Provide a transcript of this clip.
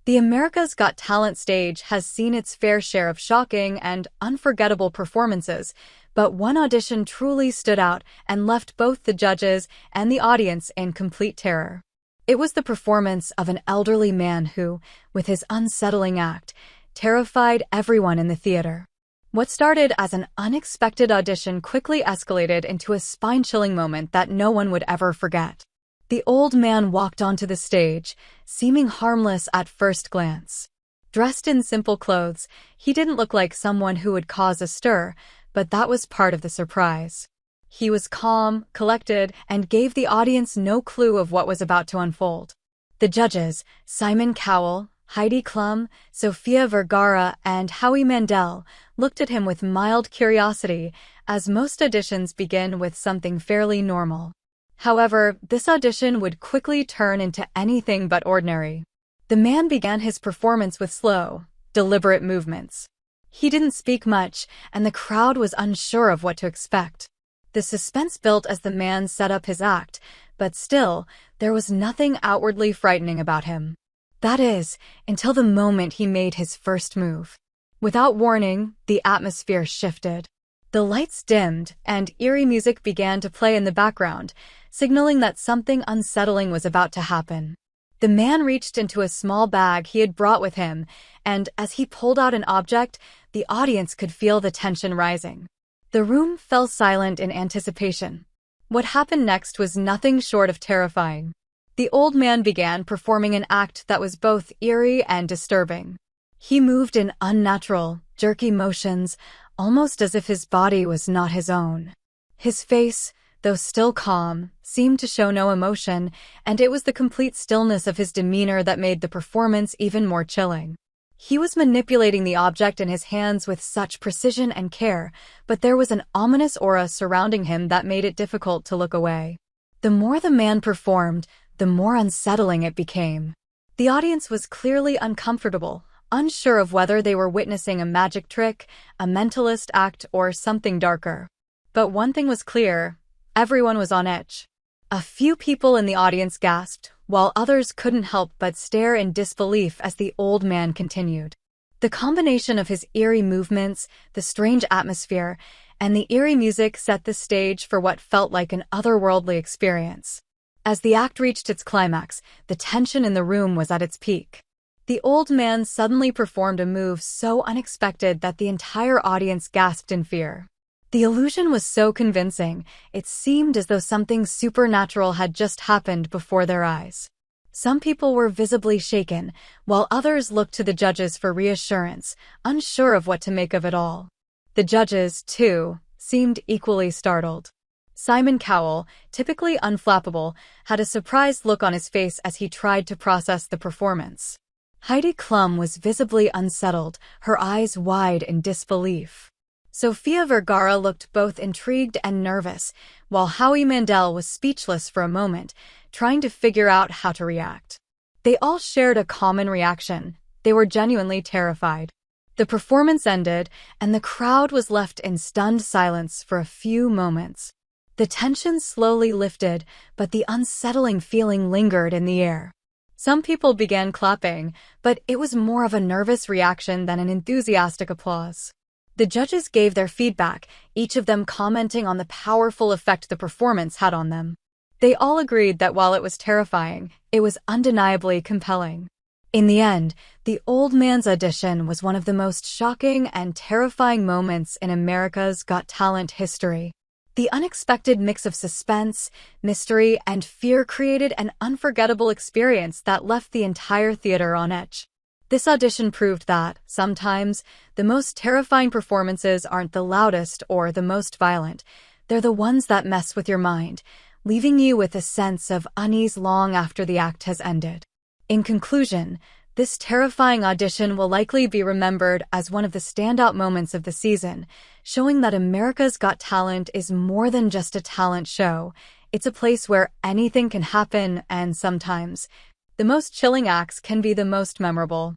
The America's Got Talent stage has seen its fair share of shocking and unforgettable performances, but one audition truly stood out and left both the judges and the audience in complete terror. It was the performance of an elderly man who, with his unsettling act, terrified everyone in the theater. What started as an unexpected audition quickly escalated into a spine-chilling moment that no one would ever forget. The old man walked onto the stage, seeming harmless at first glance. Dressed in simple clothes, he didn't look like someone who would cause a stir, but that was part of the surprise. He was calm, collected, and gave the audience no clue of what was about to unfold. The judges, Simon Cowell, Heidi Klum, Sofia Vergara, and Howie Mandel, looked at him with mild curiosity, as most auditions begin with something fairly normal. However, this audition would quickly turn into anything but ordinary. The man began his performance with slow, deliberate movements. He didn't speak much, and the crowd was unsure of what to expect. The suspense built as the man set up his act, but still, there was nothing outwardly frightening about him. That is, until the moment he made his first move. Without warning, the atmosphere shifted. The lights dimmed, and eerie music began to play in the background, signaling that something unsettling was about to happen. The man reached into a small bag he had brought with him, and as he pulled out an object, the audience could feel the tension rising. The room fell silent in anticipation. What happened next was nothing short of terrifying. The old man began performing an act that was both eerie and disturbing. He moved in unnatural, jerky motions, almost as if his body was not his own. His face, though still calm, seemed to show no emotion, and it was the complete stillness of his demeanor that made the performance even more chilling. He was manipulating the object in his hands with such precision and care, but there was an ominous aura surrounding him that made it difficult to look away. The more the man performed, the more unsettling it became. The audience was clearly uncomfortable, unsure of whether they were witnessing a magic trick, a mentalist act, or something darker. But one thing was clear: everyone was on edge. A few people in the audience gasped, while others couldn't help but stare in disbelief as the old man continued. The combination of his eerie movements, the strange atmosphere, and the eerie music set the stage for what felt like an otherworldly experience. As the act reached its climax, the tension in the room was at its peak. The old man suddenly performed a move so unexpected that the entire audience gasped in fear. The illusion was so convincing, it seemed as though something supernatural had just happened before their eyes. Some people were visibly shaken, while others looked to the judges for reassurance, unsure of what to make of it all. The judges, too, seemed equally startled. Simon Cowell, typically unflappable, had a surprised look on his face as he tried to process the performance. Heidi Klum was visibly unsettled, her eyes wide in disbelief. Sofia Vergara looked both intrigued and nervous, while Howie Mandel was speechless for a moment, trying to figure out how to react. They all shared a common reaction: they were genuinely terrified. The performance ended, and the crowd was left in stunned silence for a few moments. The tension slowly lifted, but the unsettling feeling lingered in the air. Some people began clapping, but it was more of a nervous reaction than an enthusiastic applause. The judges gave their feedback, each of them commenting on the powerful effect the performance had on them. They all agreed that while it was terrifying, it was undeniably compelling. In the end, the old man's audition was one of the most shocking and terrifying moments in America's Got Talent history. The unexpected mix of suspense, mystery, and fear created an unforgettable experience that left the entire theater on edge. This audition proved that, sometimes, the most terrifying performances aren't the loudest or the most violent. They're the ones that mess with your mind, leaving you with a sense of unease long after the act has ended. In conclusion, this terrifying audition will likely be remembered as one of the standout moments of the season, showing that America's Got Talent is more than just a talent show. It's a place where anything can happen, and sometimes, the most chilling acts can be the most memorable.